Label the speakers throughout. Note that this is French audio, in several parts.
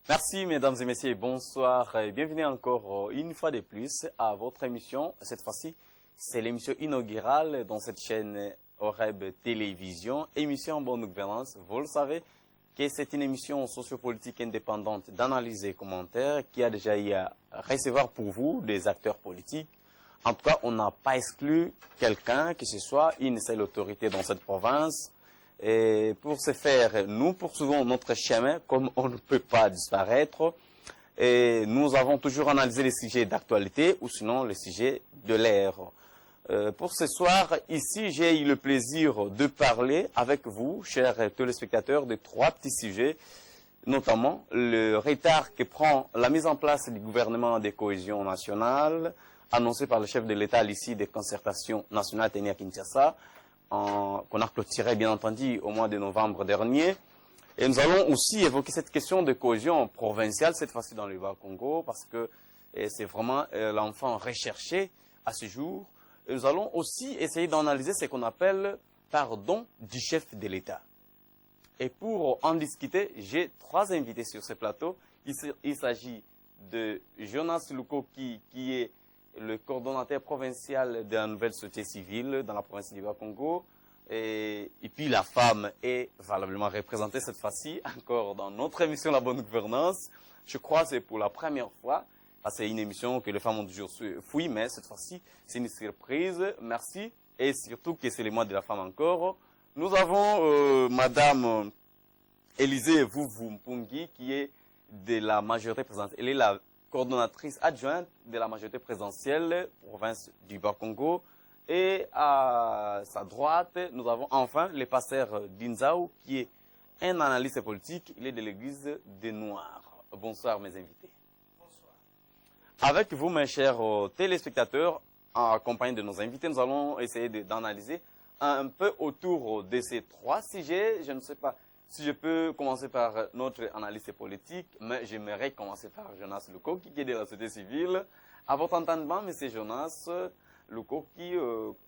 Speaker 1: Merci mesdames et messieurs, bonsoir et bienvenue encore une fois de plus à votre émission. Cette fois-ci, c'est l'émission inaugurale dans cette chaîne Oreb Télévision, émission Bonne Gouvernance. Vous le savez que c'est une émission sociopolitique indépendante d'analyse et commentaires qui a déjà eu à recevoir pour vous des acteurs politiques. En tout cas, on n'a pas exclu quelqu'un, que ce soit une seule autorité dans cette province. Et pour ce faire, nous poursuivons notre chemin comme on ne peut pas disparaître. Et nous avons toujours analysé les sujets d'actualité ou sinon les sujets de l'ère. Pour ce soir, ici, j'ai eu le plaisir de parler avec vous, chers téléspectateurs, de trois petits sujets, notamment le retard que prend la mise en place du gouvernement de cohésion nationale, annoncé par le chef de l'État à l'issue des concertations nationales tenues à Kinshasa, qu'on a clôturé bien entendu au mois de novembre dernier. Et nous allons aussi évoquer cette question de cohésion provinciale, cette fois-ci dans le Bas-Congo, parce que c'est vraiment l'enfant recherché à ce jour. Et nous allons aussi essayer d'analyser ce qu'on appelle pardon du chef de l'État. Et pour en discuter, j'ai trois invités sur ce plateau. Il s'agit de Jonas Lukoki, qui est le coordonnateur provincial de la nouvelle société civile dans la province du Bas-Congo. Et puis la femme est valablement représentée cette fois-ci encore dans notre émission La Bonne Gouvernance. Je crois que c'est pour la première fois. C'est une émission que les femmes ont toujours fui, mais cette fois-ci, c'est une surprise. Merci. Et surtout que c'est le mois de la femme encore. Nous avons Madame Élisée Vouvou-Mpungi, qui est de la majorité présidentielle. Elle est la coordonnatrice adjointe de la majorité présidentielle, province du Bas-Congo. Et à sa droite, nous avons enfin le pasteur Dinzao, qui est un analyste politique. Il est de l'église des Noirs. Bonsoir, mes invités.
Speaker 2: Bonsoir.
Speaker 1: Avec vous, mes chers téléspectateurs, en compagnie de nos invités, nous allons essayer d'analyser un peu autour de ces trois sujets. Je ne sais pas si je peux commencer par notre analyste politique, mais j'aimerais commencer par Jonas Lukoki, qui est de la société civile. À votre entendement, M. Jonas Lukoki,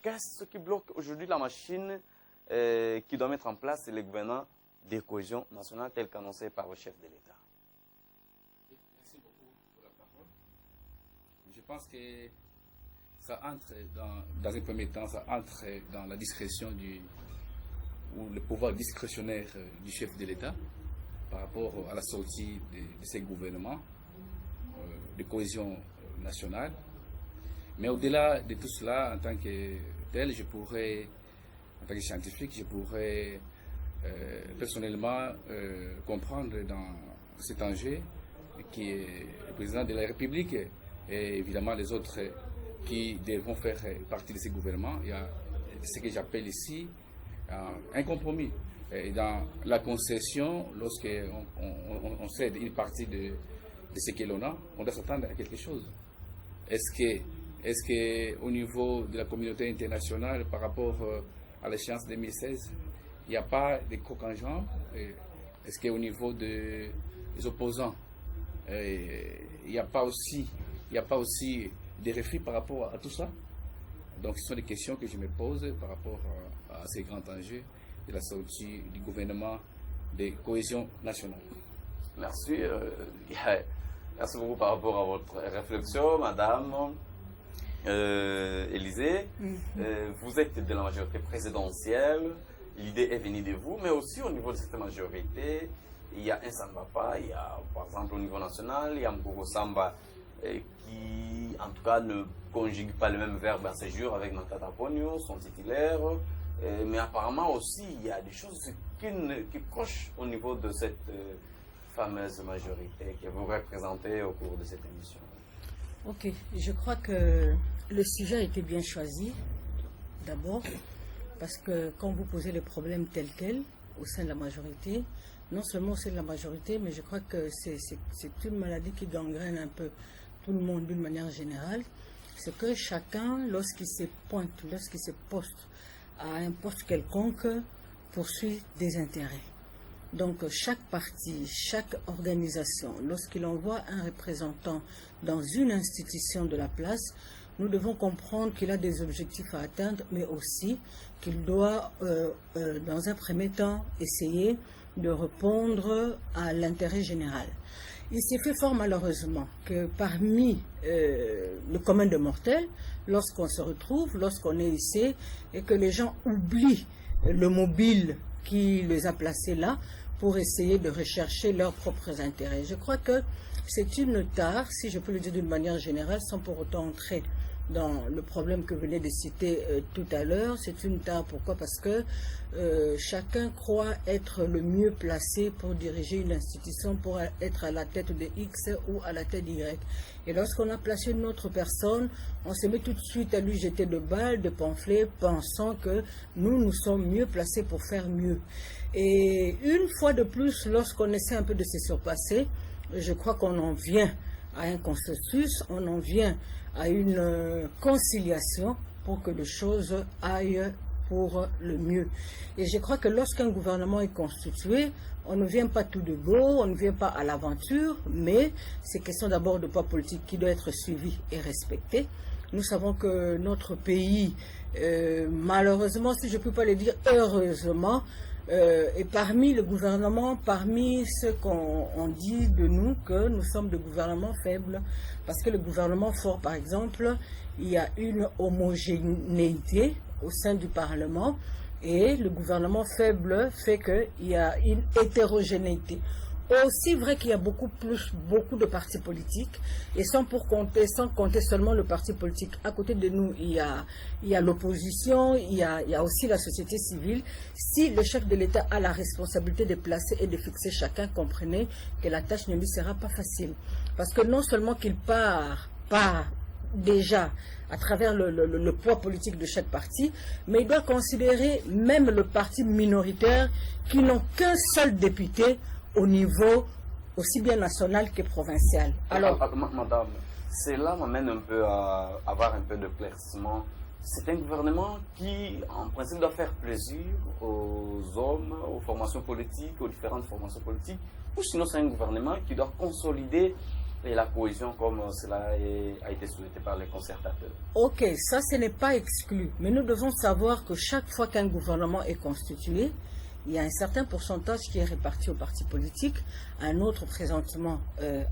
Speaker 1: qu'est-ce qui bloque aujourd'hui la machine qui doit mettre en place le gouvernement de cohésion nationale tel qu'annoncé par le chef de l'État?
Speaker 2: Merci beaucoup pour la parole. Je pense que ça entre dans un premier temps, ça entre dans la discrétion ou le pouvoir discrétionnaire du chef de l'État par rapport à la sortie de ces gouvernements de cohésion nationale. Mais au-delà de tout cela, en tant que tel, en tant que scientifique, je pourrais personnellement comprendre dans cet enjeu qui est le président de la République et évidemment les autres qui devront faire partie de ces gouvernements. Il y a ce que j'appelle ici un compromis. Et dans la concession, lorsqu'on cède une partie de ce que l'on a, on doit s'attendre à quelque chose. Est-ce que au niveau de la communauté internationale, par rapport à l'échéance 2016, il n'y a pas de crocs en jambes? Est-ce qu'au niveau des opposants, il n'y a pas aussi des refus par rapport à tout ça? Donc, ce sont des questions que je me pose par rapport à ces grands enjeux de la sortie du gouvernement de cohésion nationale.
Speaker 1: Merci. Merci beaucoup par rapport à votre réflexion, Madame Élisée. Vous êtes de la majorité présidentielle. L'idée est venue de vous, mais aussi au niveau de cette majorité, il y a un Samba, il y a par exemple au niveau national, il y a Mgogo Samba qui, en tout cas, ne conjugue pas le même verbe à ce jour avec Nakata Ponyo, son titulaire. Mais apparemment aussi, il y a des choses qui cochent au niveau de cette fameuse majorité que vous représentez au cours de cette émission.
Speaker 3: Ok, je crois que le sujet a été bien choisi, d'abord, parce que quand vous posez le problème tel quel, au sein de la majorité, non seulement au sein de la majorité, mais je crois que c'est une maladie qui gangrène un peu tout le monde d'une manière générale, c'est que chacun, lorsqu'il se pointe, lorsqu'il se poste à un poste quelconque, poursuit des intérêts. Donc chaque parti, chaque organisation, lorsqu'il envoie un représentant dans une institution de la place, nous devons comprendre qu'il a des objectifs à atteindre, mais aussi qu'il doit, dans un premier temps, essayer de répondre à l'intérêt général. il s'est fait fort malheureusement que parmi le commun des mortels, lorsqu'on se retrouve, lorsqu'on est ici, et que les gens oublient le mobile qui les a placés là pour essayer de rechercher leurs propres intérêts. Je crois que c'est une tare, si je peux le dire d'une manière générale, sans pour autant entrer dans le problème que venait de citer tout à l'heure. C'est une tare. Pourquoi? Parce que chacun croit être le mieux placé pour diriger une institution, pour être à la tête de X ou à la tête d'Y. Et lorsqu'on a placé une autre personne, on se met tout de suite à lui jeter de balles, de pamphlets, pensant que nous sommes mieux placés pour faire mieux. Et une fois de plus, lorsqu'on essaie un peu de se surpasser, je crois qu'on en vient à un consensus, on en vient à une conciliation pour que les choses aillent pour le mieux. Et je crois que lorsqu'un gouvernement est constitué, on ne vient pas tout de go, on ne vient pas à l'aventure, mais c'est question d'abord de poids politique qui doit être suivi et respecté. Nous savons que notre pays, malheureusement, si je ne peux pas le dire heureusement, et parmi le gouvernement, parmi ce qu'on dit de nous, que nous sommes des gouvernements faibles, parce que le gouvernement fort, par exemple, il y a une homogénéité au sein du Parlement, et le gouvernement faible fait qu'il y a une hétérogénéité. Aussi vrai qu'il y a beaucoup de partis politiques, et sans compter seulement le parti politique. À côté de nous, il y a l'opposition, il y a aussi la société civile. Si le chef de l'État a la responsabilité de placer et de fixer chacun, comprenez que la tâche ne lui sera pas facile. Parce que non seulement qu'il part déjà à travers le poids politique de chaque parti, mais il doit considérer même le parti minoritaire qui n'ont qu'un seul député au niveau aussi bien national que provincial.
Speaker 1: Alors, madame, cela m'amène un peu à avoir un peu de d'éclaircissement. C'est un gouvernement qui, en principe, doit faire plaisir aux hommes, aux formations politiques, aux différentes formations politiques, ou sinon c'est un gouvernement qui doit consolider la cohésion comme cela a été souhaité par les concertateurs.
Speaker 3: Ok, ça ce n'est pas exclu, mais nous devons savoir que chaque fois qu'un gouvernement est constitué, il y a un certain pourcentage qui est réparti aux partis politiques, un autre présentement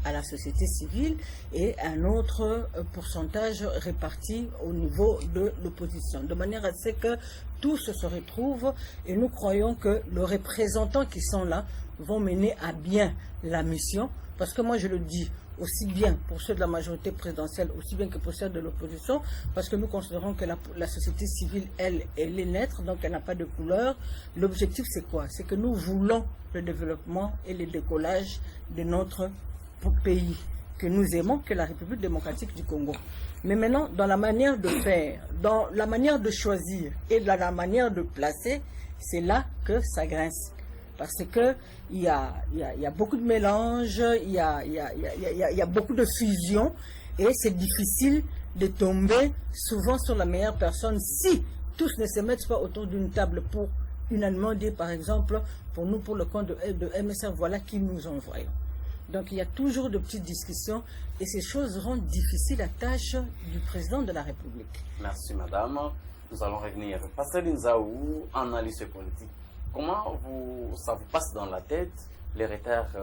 Speaker 3: à la société civile et un autre pourcentage réparti au niveau de l'opposition. De manière à ce que tous se retrouvent et nous croyons que les représentants qui sont là vont mener à bien la mission. Parce que moi je le dis, aussi bien pour ceux de la majorité présidentielle, aussi bien que pour ceux de l'opposition, parce que nous considérons que la société civile, elle est neutre, donc elle n'a pas de couleur. L'objectif, c'est quoi? C'est que nous voulons le développement et le décollage de notre pays, que nous aimons, que la République démocratique du Congo. Mais maintenant, dans la manière de faire, dans la manière de choisir et dans la manière de placer, c'est là que ça grince. Parce que il y a beaucoup de mélanges, il y a beaucoup de fusions et c'est difficile de tomber souvent sur la meilleure personne si tous ne se mettent pas autour d'une table pour unanimement dire par exemple pour nous, pour le compte de MSR, voilà qui nous envoyons. Donc il y a toujours de petites discussions et ces choses rendent difficile la tâche du président de la République.
Speaker 1: Merci madame. Nous allons revenir. Pasteur Nzaou, analyste politique. Comment ça vous passe dans la tête les retards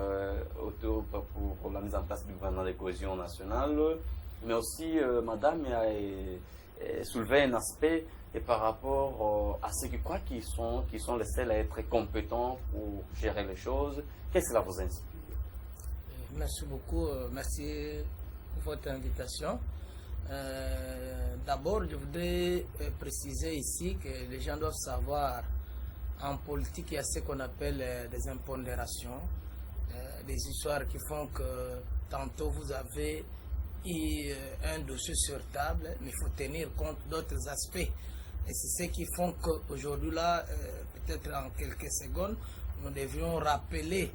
Speaker 1: autour pour la mise en place du gouvernement de cohésion nationale, mais aussi madame a soulevé un aspect et par rapport à ceux qui croient qu'ils sont les seuls à être compétents pour gérer les choses. Qu'est-ce que cela vous inspire?
Speaker 4: Merci beaucoup, merci pour votre invitation. D'abord, je voudrais préciser ici que les gens doivent savoir en politique, il y a ce qu'on appelle des impondérations, des histoires qui font que tantôt vous avez un dossier sur table, mais il faut tenir compte d'autres aspects. Et c'est ce qui font qu'aujourd'hui, là, peut-être en quelques secondes, nous devions rappeler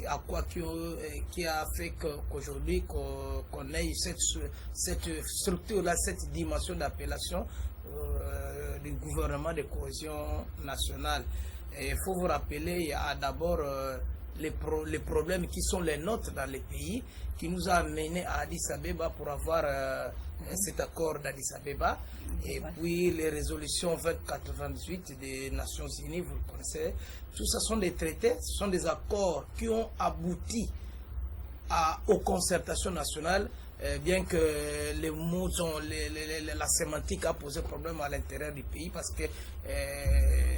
Speaker 4: à quoi qui a fait qu'aujourd'hui qu'on ait cette structure-là, cette dimension d'appellation du gouvernement de cohésion nationale. Et il faut vous rappeler, il y a d'abord les problèmes qui sont les nôtres dans les pays, qui nous a amenés à Addis Abeba pour avoir cet accord d'Addis Abeba. Et puis les résolutions 2098 des Nations Unies, vous le connaissez, tout ça sont des traités, ce sont des accords qui ont abouti aux concertations nationales, bien que les mots, la sémantique a posé problème à l'intérieur du pays, parce que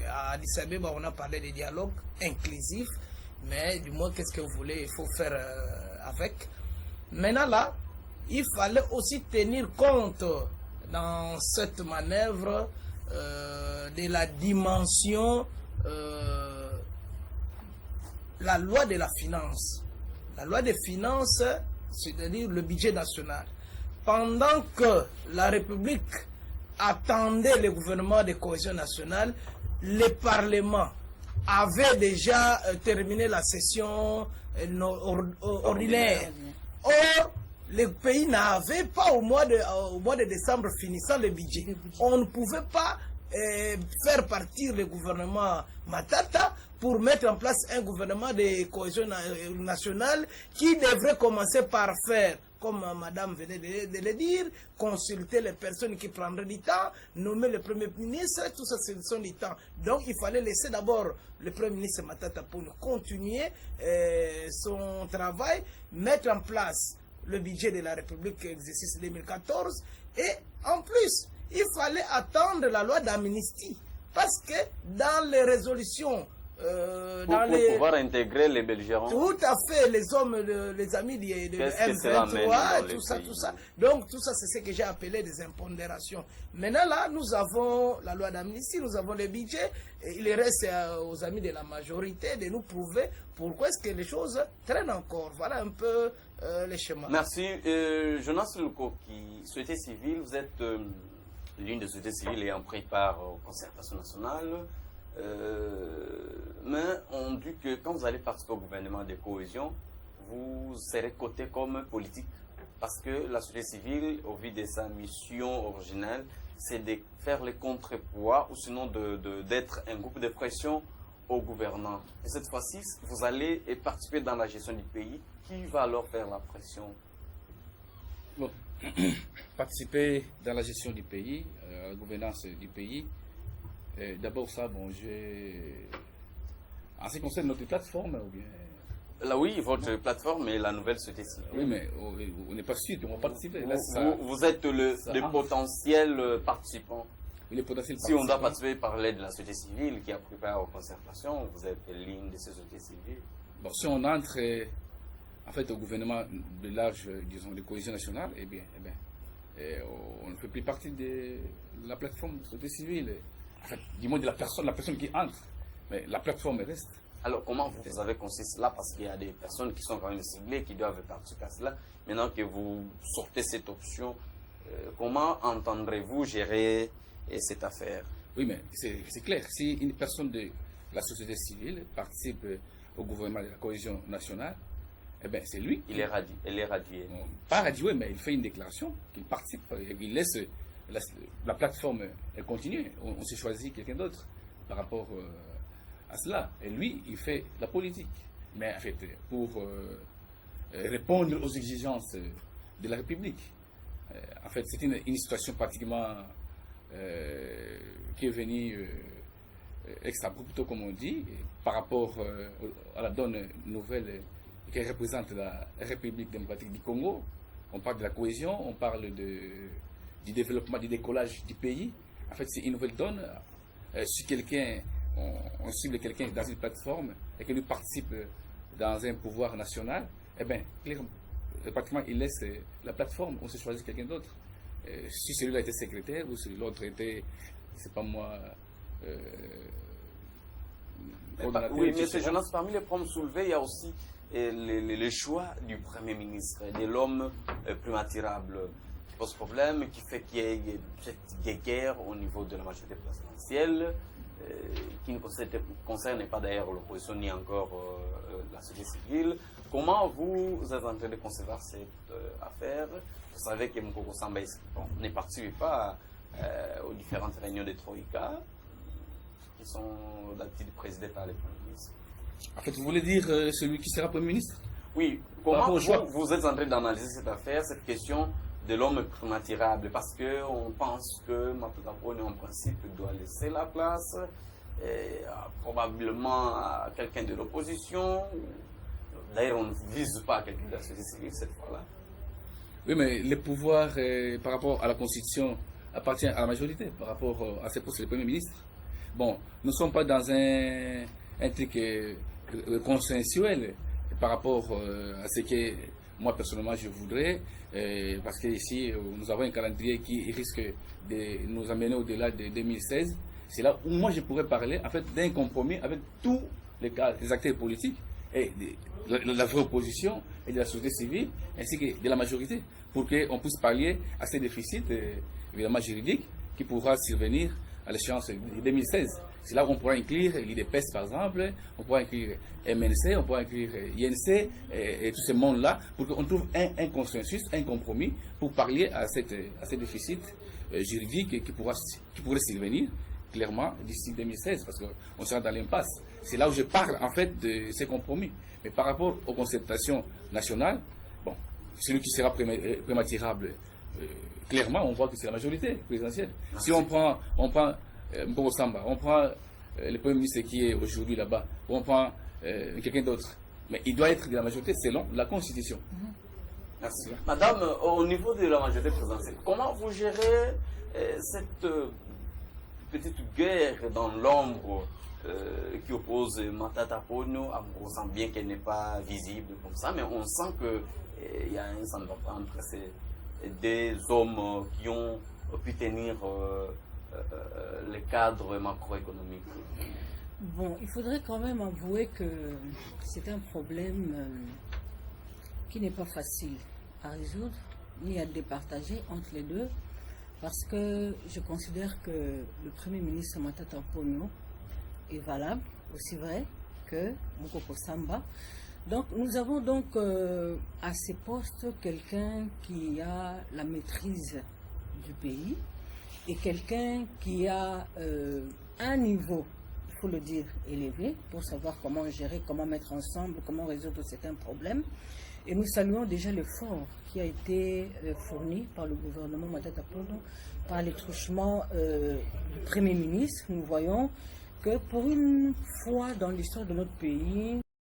Speaker 4: à Addis Abeba, on a parlé de dialogue inclusif, mais du moins, qu'est-ce que vous voulez, il faut faire avec. Maintenant là, il fallait aussi tenir compte dans cette manœuvre de la dimension, la loi de la finance. La loi des finances, c'est-à-dire le budget national. Pendant que la République attendait le gouvernement de cohésion nationale, le Parlement avait déjà terminé la session ordinaire. Or, le pays n'avait pas au mois de décembre finissant le budget. On ne pouvait pas faire partir le gouvernement Matata pour mettre en place un gouvernement de cohésion nationale qui devrait commencer par faire, comme madame venait de le dire, consulter les personnes qui prendraient du temps, nommer le premier ministre, tout ça c'est du temps. Donc il fallait laisser d'abord le premier ministre Matata pour continuer son travail, mettre en place le budget de la République exercice 2014, et en plus il fallait attendre la loi d'amnistie, parce que dans les résolutions
Speaker 1: pour pouvoir intégrer les belligérants.
Speaker 4: Tout à fait, les hommes, les amis de M23, tout ça. Donc tout ça, c'est ce que j'ai appelé des impondérations. Maintenant là, nous avons la loi d'amnistie, nous avons le budget, et il reste aux amis de la majorité de nous prouver pourquoi est-ce que les choses traînent encore. Voilà un peu les schémas.
Speaker 1: Merci. Jonas Lukoki, société civile, vous êtes l'une des sociétés civiles ayant pris part aux concertations nationales. Mais on dit que quand vous allez participer au gouvernement de cohésion, vous serez coté comme politique, parce que la société civile, au vu de sa mission originelle, c'est de faire le contrepoids, ou sinon d'être un groupe de pression au gouvernement. Et cette fois-ci, vous allez participer dans la gestion du pays. Qui va alors faire la pression?
Speaker 2: Bon. Participer dans la gestion du pays, la gouvernance du pays. D'abord ça, bon, en ce qui concerne notre plateforme, ou bien...
Speaker 1: Là oui, votre plateforme est la nouvelle société civile.
Speaker 2: Oui, mais on n'est pas sûr qu'on va participer. Là,
Speaker 1: vous êtes le potentiel participant.
Speaker 2: Oui, le potentiel
Speaker 1: si on doit participer, parler de la société civile qui a pris part aux concertations, vous êtes l'une de ces sociétés civiles.
Speaker 2: Bon, si on entre en fait au gouvernement de large, disons, de cohésion nationale, eh bien, on ne fait plus partie de la plateforme de la société civile. En fait, du moins de la personne qui entre, mais la plateforme reste.
Speaker 1: Alors, comment vous avez conçu cela? Parce qu'il y a des personnes qui sont quand même ciblées, qui doivent participer à cela. Maintenant que vous sortez cette option, comment entendrez-vous gérer cette affaire?
Speaker 2: Oui, mais c'est clair. Si une personne de la société civile participe au gouvernement de la cohésion nationale, eh bien, c'est lui.
Speaker 1: Elle est radiée.
Speaker 2: Bon, pas radiée, mais il fait une déclaration qu'il participe. Il laisse la plateforme continue. On s'est choisi quelqu'un d'autre par rapport à cela. Et lui, il fait la politique. Mais en fait, pour répondre aux exigences de la République. En fait, c'est une situation pratiquement qui est venue extra abrupto, comme on dit, par rapport à la donne nouvelle qui représente la République démocratique du Congo. On parle de la cohésion, on parle du développement, du décollage du pays. En fait, c'est une nouvelle donne. Si quelqu'un, on cible quelqu'un dans une plateforme et qu'il participe dans un pouvoir national, eh bien, pratiquement, il laisse la plateforme, on se choisit quelqu'un d'autre. Si celui-là était secrétaire ou si l'autre était, c'est pas moi,
Speaker 1: oui, mais c'est Jonas, parmi les problèmes soulevés, il y a aussi le choix du Premier ministre, de l'homme plus attirable, qui pose problème, qui fait qu'il y ait cette guerre au niveau de la majorité présidentielle, qui ne concerne pas d'ailleurs l'opposition ni encore la société civile. Comment vous êtes en train de concevoir cette affaire? Vous savez que Mukoko Samba ne participe pas aux différentes réunions de Troïka, qui sont d'habitude présidées par les premiers ministres.
Speaker 2: En fait, vous voulez dire celui qui sera Premier ministre?
Speaker 1: Oui. Comment vous êtes en train d'analyser cette affaire, cette question de l'homme primatirable? Parce qu'on pense que Matuka Pone, en principe, doit laisser la place, probablement à quelqu'un de l'opposition. D'ailleurs, on ne vise pas quelqu'un de la société civile cette fois-là.
Speaker 2: Oui, mais le pouvoir par rapport à la Constitution appartient à la majorité, par rapport à ce poste de Premier ministre. Bon, nous ne sommes pas dans un truc consensuel par rapport à ce que moi personnellement je voudrais, parce que ici nous avons un calendrier qui risque de nous amener au-delà de 2016. C'est là où moi je pourrais parler en fait d'un compromis avec tous les acteurs politiques et la vraie opposition et de la société civile ainsi que de la majorité pour qu'on puisse pallier à ces déficits évidemment juridiques qui pourra survenir à l'échéance de 2016. C'est là où on pourra inclure l'IDPS par exemple, on pourra inclure MNC, on pourra inclure INC et tous ces mondes-là pour qu'on trouve un consensus, un compromis pour pallier à ces déficits juridiques qui pourraient survenir clairement d'ici 2016 parce qu'on sera dans l'impasse. C'est là où je parle en fait de ces compromis. Mais par rapport aux concertations nationales, bon, celui qui sera prématurable, clairement, on voit que c'est la majorité présidentielle. Si on prend Mkoko Samba, on prend le Premier ministre qui est aujourd'hui là-bas, ou on prend quelqu'un d'autre, mais il doit être de la majorité selon la Constitution.
Speaker 1: Merci. Madame, au niveau de la majorité présidentielle, comment vous gérez cette petite guerre dans l'ombre qui oppose Matata Ponyo? On sent bien qu'elle n'est pas visible comme ça, mais on sent qu'il y a un ça ne va pas entre des hommes qui ont pu tenir le cadre macroéconomique.
Speaker 3: Bon, il faudrait quand même avouer que c'est un problème qui n'est pas facile à résoudre ni à départager entre les deux, parce que je considère que le Premier ministre Matata Ponyo est valable, aussi vrai que Mkoko Samba. Donc nous avons donc à ces postes quelqu'un qui a la maîtrise du pays et quelqu'un qui a un niveau, il faut le dire, élevé pour savoir comment gérer, comment mettre ensemble, comment résoudre certains problèmes. Et nous saluons déjà l'effort qui a été fourni par le gouvernement Matata Ponyo, par les truchements du Premier ministre. Nous voyons que pour une fois dans l'histoire de notre pays,